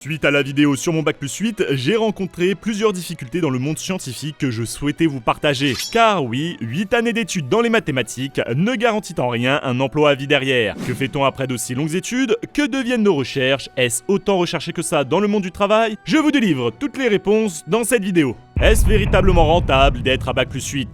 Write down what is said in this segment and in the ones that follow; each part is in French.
Suite à la vidéo sur mon Bac+8, j'ai rencontré plusieurs difficultés dans le monde scientifique que je souhaitais vous partager. Car oui, 8 années d'études dans les mathématiques ne garantissent en rien un emploi à vie derrière. Que fait-on après de si longues études? Que deviennent nos recherches? Est-ce autant recherché que ça dans le monde du travail? Je vous délivre toutes les réponses dans cette vidéo. Est-ce véritablement rentable d'être à Bac+8?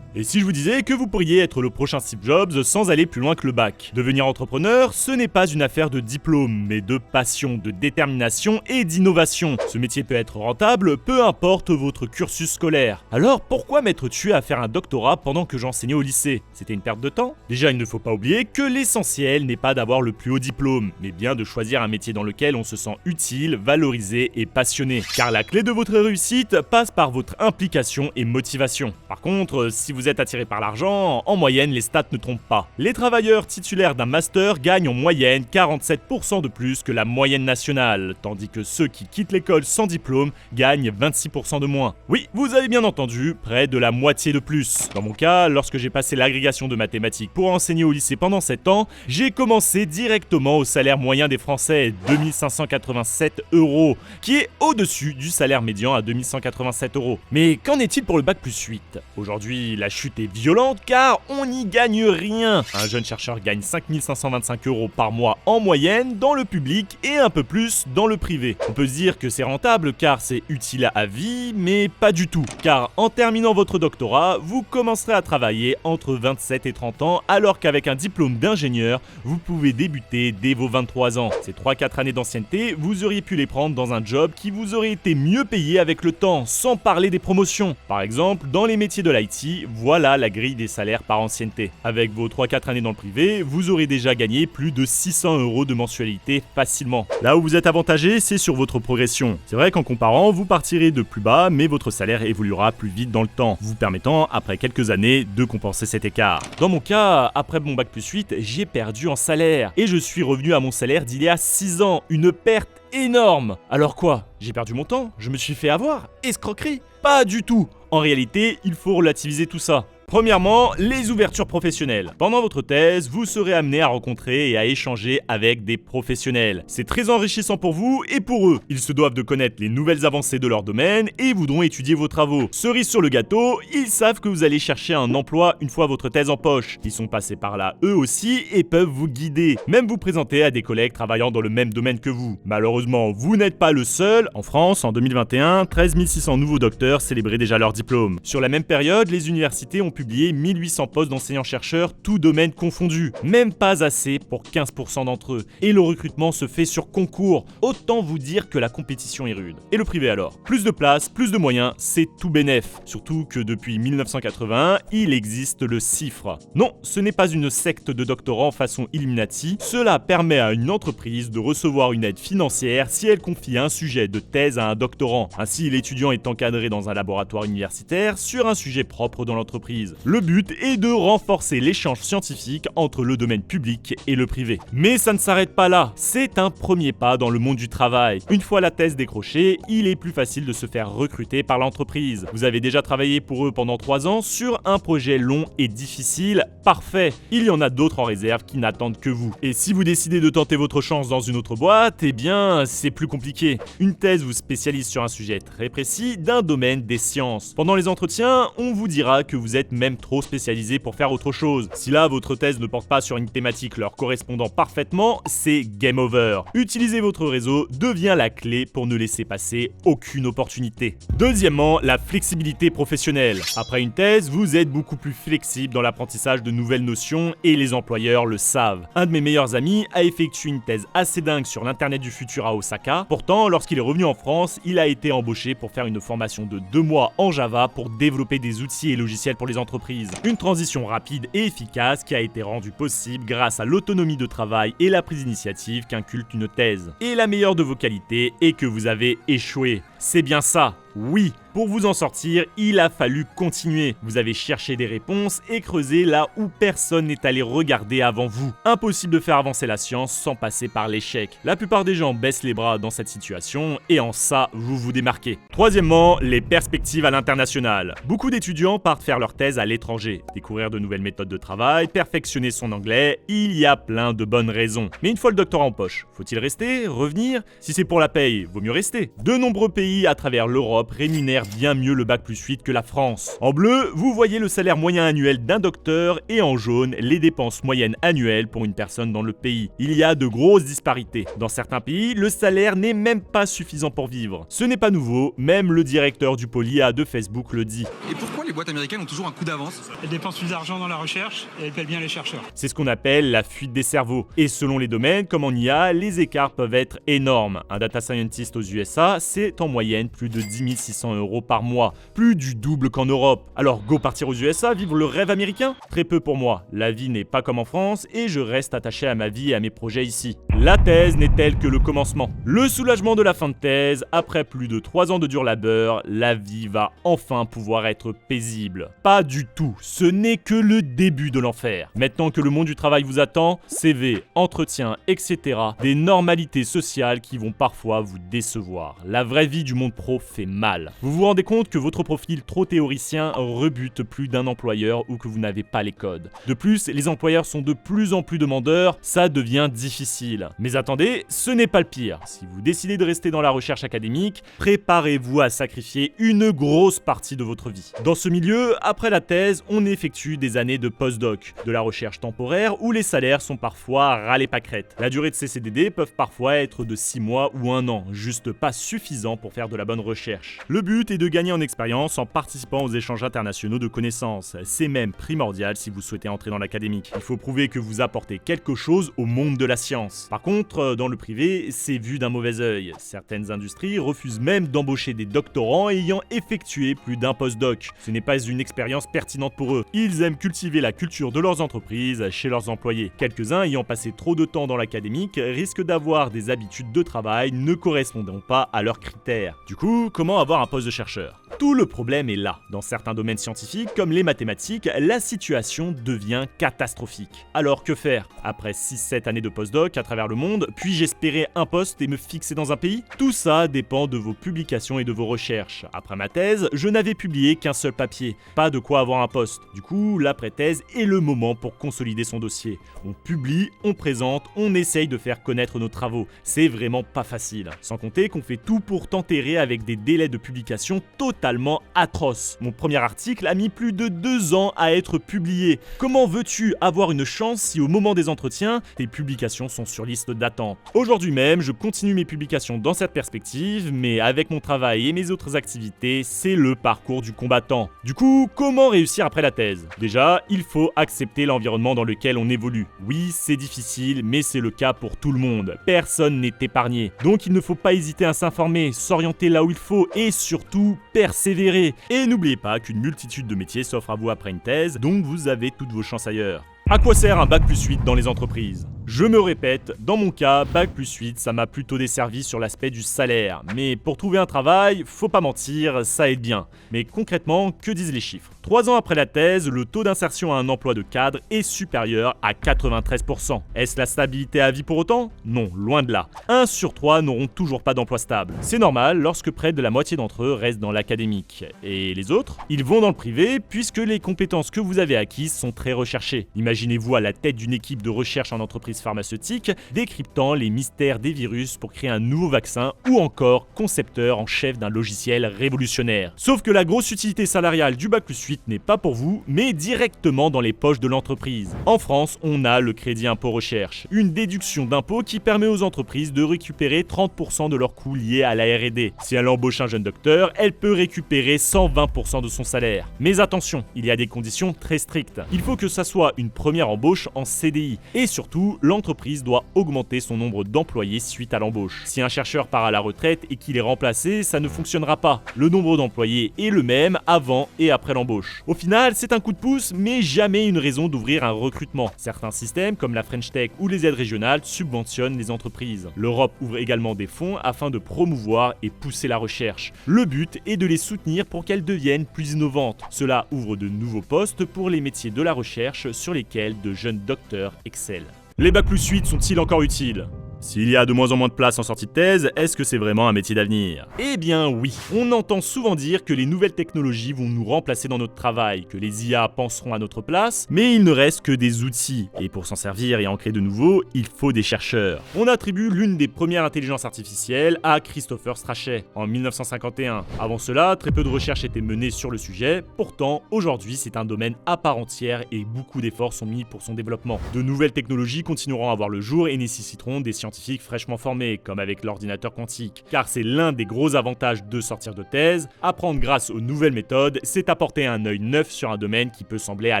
Et si je vous disais que vous pourriez être le prochain Steve Jobs sans aller plus loin que le bac? Devenir entrepreneur, ce n'est pas une affaire de diplôme, mais de passion, de détermination et d'innovation. Ce métier peut être rentable, peu importe votre cursus scolaire. Alors pourquoi m'être tué à faire un doctorat pendant que j'enseignais au lycée? C'était une perte de temps? Déjà, il ne faut pas oublier que l'essentiel n'est pas d'avoir le plus haut diplôme, mais bien de choisir un métier dans lequel on se sent utile, valorisé et passionné. Car la clé de votre réussite passe par votre implication et motivation. Par contre, si vous êtes attiré par l'argent, en moyenne, les stats ne trompent pas. Les travailleurs titulaires d'un master gagnent en moyenne 47% de plus que la moyenne nationale, tandis que ceux qui quittent l'école sans diplôme gagnent 26% de moins. Oui, vous avez bien entendu, près de la moitié de plus. Dans mon cas, lorsque j'ai passé l'agrégation de mathématiques pour enseigner au lycée pendant 7 ans, j'ai commencé directement au salaire moyen des Français, 2587 €, qui est au-dessus du salaire médian à 2187 €. Mais qu'en est-il pour le Bac+8? Aujourd'hui, la chute est violente car on n'y gagne rien. Un jeune chercheur gagne 5525 € par mois en moyenne dans le public et un peu plus dans le privé. On peut se dire que c'est rentable car c'est utile à vie, mais pas du tout. Car en terminant votre doctorat, vous commencerez à travailler entre 27 et 30 ans alors qu'avec un diplôme d'ingénieur, vous pouvez débuter dès vos 23 ans. Ces 3-4 années d'ancienneté, vous auriez pu les prendre dans un job qui vous aurait été mieux payé avec le temps, sans parler des promotions. Par exemple, dans les métiers de l'IT, voilà la grille des salaires par ancienneté. Avec vos 3-4 années dans le privé, vous aurez déjà gagné plus de 600 € de mensualité facilement. Là où vous êtes avantagé, c'est sur votre progression. C'est vrai qu'en comparant, vous partirez de plus bas, mais votre salaire évoluera plus vite dans le temps, vous permettant, après quelques années, de compenser cet écart. Dans mon cas, après mon Bac+8, j'ai perdu en salaire, et je suis revenu à mon salaire d'il y a 6 ans, une perte énorme. Alors quoi? J'ai perdu mon temps? Je me suis fait avoir? Escroquerie? Pas du tout. En réalité, il faut relativiser tout ça. Premièrement, les ouvertures professionnelles. Pendant votre thèse, vous serez amené à rencontrer et à échanger avec des professionnels. C'est très enrichissant pour vous et pour eux. Ils se doivent de connaître les nouvelles avancées de leur domaine et voudront étudier vos travaux. Cerise sur le gâteau, ils savent que vous allez chercher un emploi une fois votre thèse en poche. Ils sont passés par là eux aussi et peuvent vous guider, même vous présenter à des collègues travaillant dans le même domaine que vous. Malheureusement, vous n'êtes pas le seul. En France, en 2021, 13 600 nouveaux docteurs célébraient déjà leur diplôme. Sur la même période, les universités ont publié 1800 postes d'enseignants-chercheurs, tous domaines confondus. Même pas assez pour 15% d'entre eux. Et le recrutement se fait sur concours. Autant vous dire que la compétition est rude. Et le privé alors? Plus de places, plus de moyens, c'est tout bénef. Surtout que depuis 1981, il existe le CIFRE. Non, ce n'est pas une secte de doctorants façon Illuminati. Cela permet à une entreprise de recevoir une aide financière si elle confie un sujet de thèse à un doctorant. Ainsi, l'étudiant est encadré dans un laboratoire universitaire sur un sujet propre dans l'entreprise. Le but est de renforcer l'échange scientifique entre le domaine public et le privé. Mais ça ne s'arrête pas là, c'est un premier pas dans le monde du travail. Une fois la thèse décrochée, il est plus facile de se faire recruter par l'entreprise. Vous avez déjà travaillé pour eux pendant 3 ans sur un projet long et difficile, parfait. Il y en a d'autres en réserve qui n'attendent que vous. Et si vous décidez de tenter votre chance dans une autre boîte, eh bien, c'est plus compliqué. Une thèse vous spécialise sur un sujet très précis d'un domaine des sciences. Pendant les entretiens, on vous dira que vous êtes même trop spécialisé pour faire autre chose. Si là, votre thèse ne porte pas sur une thématique leur correspondant parfaitement, c'est game over. Utiliser votre réseau devient la clé pour ne laisser passer aucune opportunité. Deuxièmement, la flexibilité professionnelle. Après une thèse, vous êtes beaucoup plus flexible dans l'apprentissage de nouvelles notions et les employeurs le savent. Un de mes meilleurs amis a effectué une thèse assez dingue sur l'internet du futur à Osaka. Pourtant, lorsqu'il est revenu en France, il a été embauché pour faire une formation de 2 mois en Java pour développer des outils et logiciels pour les entreprises. Une transition rapide et efficace qui a été rendue possible grâce à l'autonomie de travail et la prise d'initiative qu'inculque une thèse. Et la meilleure de vos qualités est que vous avez échoué. C'est bien ça, oui. Pour vous en sortir, il a fallu continuer. Vous avez cherché des réponses et creusé là où personne n'est allé regarder avant vous. Impossible de faire avancer la science sans passer par l'échec. La plupart des gens baissent les bras dans cette situation et en ça, vous vous démarquez. Troisièmement, les perspectives à l'international. Beaucoup d'étudiants partent faire leur thèse à l'étranger, découvrir de nouvelles méthodes de travail, perfectionner son anglais, il y a plein de bonnes raisons. Mais une fois le doctorat en poche, faut-il rester, revenir? Si c'est pour la paye, vaut mieux rester. De nombreux pays à travers l'Europe rémunèrent bien mieux le bac+8 que la France. En bleu, vous voyez le salaire moyen annuel d'un docteur et en jaune, les dépenses moyennes annuelles pour une personne dans le pays. Il y a de grosses disparités. Dans certains pays, le salaire n'est même pas suffisant pour vivre. Ce n'est pas nouveau, même le directeur du Polia de Facebook le dit. Et pourquoi les boîtes américaines ont toujours un coup d'avance? Elles dépensent plus d'argent dans la recherche et elles paient bien les chercheurs. C'est ce qu'on appelle la fuite des cerveaux. Et selon les domaines, comme en IA, les écarts peuvent être énormes. Un data scientist aux USA, c'est en moyenne plus de 10 600 € par mois, plus du double qu'en Europe. Alors go partir aux USA, vivre le rêve américain? Très peu pour moi. La vie n'est pas comme en France et je reste attaché à ma vie et à mes projets ici. La thèse n'est-elle que le commencement? Le soulagement de la fin de thèse, après plus de 3 ans de dur labeur, la vie va enfin pouvoir être paisible. Pas du tout, ce n'est que le début de l'enfer. Maintenant que le monde du travail vous attend, CV, entretien, etc. Des normalités sociales qui vont parfois vous décevoir. La vraie vie du monde pro fait mal. Vous vous rendez compte que votre profil trop théoricien rebute plus d'un employeur ou que vous n'avez pas les codes. De plus, les employeurs sont de plus en plus demandeurs, ça devient difficile. Mais attendez, ce n'est pas le pire. Si vous décidez de rester dans la recherche académique, préparez-vous à sacrifier une grosse partie de votre vie. Dans ce milieu, après la thèse, on effectue des années de post-doc, de la recherche temporaire où les salaires sont parfois ras les pâquerettes. La durée de ces CDD peuvent parfois être de 6 mois ou 1 an, juste pas suffisant pour faire de la bonne recherche. Le but est de gagner en expérience en participant aux échanges internationaux de connaissances. C'est même primordial si vous souhaitez entrer dans l'académique. Il faut prouver que vous apportez quelque chose au monde de la science. Par contre, dans le privé, c'est vu d'un mauvais œil. Certaines industries refusent même d'embaucher des doctorants ayant effectué plus d'un post-doc. Ce n'est pas une expérience pertinente pour eux. Ils aiment cultiver la culture de leurs entreprises chez leurs employés. Quelques-uns ayant passé trop de temps dans l'académique risquent d'avoir des habitudes de travail ne correspondant pas à leurs critères. Du coup, comment avoir un poste de chercheur? Tout le problème est là. Dans certains domaines scientifiques, comme les mathématiques, la situation devient catastrophique. Alors que faire? Après 6-7 années de postdoc à travers le monde, puis-je espérer un poste et me fixer dans un pays? Tout ça dépend de vos publications et de vos recherches. Après ma thèse, je n'avais publié qu'un seul papier. Pas de quoi avoir un poste. Du coup, l'après-thèse est le moment pour consolider son dossier. On publie, on présente, on essaye de faire connaître nos travaux. C'est vraiment pas facile. Sans compter qu'on fait tout pour t'enterrer avec des délais de publication totalement atroces. Mon premier article a mis plus de 2 ans à être publié. Comment veux-tu avoir une chance si au moment des entretiens, tes publications sont sur liste d'attente? Aujourd'hui même, je continue mes publications dans cette perspective, mais avec mon travail et mes autres activités, c'est le parcours du combattant. Du coup, comment réussir après la thèse? Déjà, il faut accepter l'environnement dans lequel on évolue. Oui, c'est difficile, mais c'est le cas pour tout le monde. Personne n'est épargné. Donc il ne faut pas hésiter à s'informer, s'orienter là où il faut et surtout persévérer. Et n'oubliez pas qu'une multitude de métiers s'offrent à vous après une thèse, donc vous avez toutes vos chances ailleurs. À quoi sert un bac+8 dans les entreprises? Je me répète, dans mon cas, bac+8, ça m'a plutôt desservi sur l'aspect du salaire. Mais pour trouver un travail, faut pas mentir, ça aide bien. Mais concrètement, que disent les chiffres? 3 ans après la thèse, le taux d'insertion à un emploi de cadre est supérieur à 93%. Est-ce la stabilité à vie pour autant? Non, loin de là. 1 sur 3 n'auront toujours pas d'emploi stable. C'est normal lorsque près de la moitié d'entre eux restent dans l'académique. Et les autres? Ils vont dans le privé puisque les compétences que vous avez acquises sont très recherchées. Imaginez-vous à la tête d'une équipe de recherche en entreprise pharmaceutique, décryptant les mystères des virus pour créer un nouveau vaccin ou encore concepteur en chef d'un logiciel révolutionnaire. Sauf que la grosse utilité salariale du bac+8 n'est pas pour vous, mais directement dans les poches de l'entreprise. En France, on a le crédit impôt recherche, une déduction d'impôt qui permet aux entreprises de récupérer 30% de leurs coûts liés à la R&D. Si elle embauche un jeune docteur, elle peut récupérer 120% de son salaire. Mais attention, il y a des conditions très strictes. Il faut que ça soit une première embauche en CDI et surtout l'entreprise doit augmenter son nombre d'employés suite à l'embauche. Si un chercheur part à la retraite et qu'il est remplacé, ça ne fonctionnera pas. Le nombre d'employés est le même avant et après l'embauche. Au final, c'est un coup de pouce, mais jamais une raison d'ouvrir un recrutement. Certains systèmes, comme la French Tech ou les aides régionales, subventionnent les entreprises. L'Europe ouvre également des fonds afin de promouvoir et pousser la recherche. Le but est de les soutenir pour qu'elles deviennent plus innovantes. Cela ouvre de nouveaux postes pour les métiers de la recherche sur lesquels de jeunes docteurs excellent. Les Bac+8 sont-ils encore utiles ? S'il y a de moins en moins de place en sortie de thèse, est-ce que c'est vraiment un métier d'avenir ? Eh bien oui, on entend souvent dire que les nouvelles technologies vont nous remplacer dans notre travail, que les IA penseront à notre place, mais il ne reste que des outils, et pour s'en servir et en créer de nouveaux, il faut des chercheurs. On attribue l'une des premières intelligences artificielles à Christopher Strachey, en 1951. Avant cela, très peu de recherches étaient menées sur le sujet, pourtant aujourd'hui c'est un domaine à part entière et beaucoup d'efforts sont mis pour son développement. De nouvelles technologies continueront à voir le jour et nécessiteront des scientifiques fraîchement formés, comme avec l'ordinateur quantique. Car c'est l'un des gros avantages de sortir de thèse, apprendre grâce aux nouvelles méthodes, c'est apporter un œil neuf sur un domaine qui peut sembler à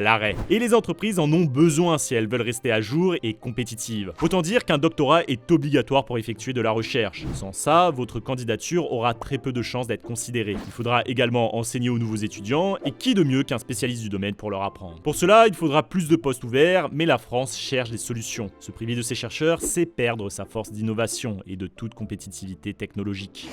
l'arrêt. Et les entreprises en ont besoin si elles veulent rester à jour et compétitives. Autant dire qu'un doctorat est obligatoire pour effectuer de la recherche. Sans ça, votre candidature aura très peu de chances d'être considérée. Il faudra également enseigner aux nouveaux étudiants, et qui de mieux qu'un spécialiste du domaine pour leur apprendre. Pour cela, il faudra plus de postes ouverts, mais la France cherche des solutions. Se priver de ses chercheurs, c'est perdre sa force d'innovation et de toute compétitivité technologique.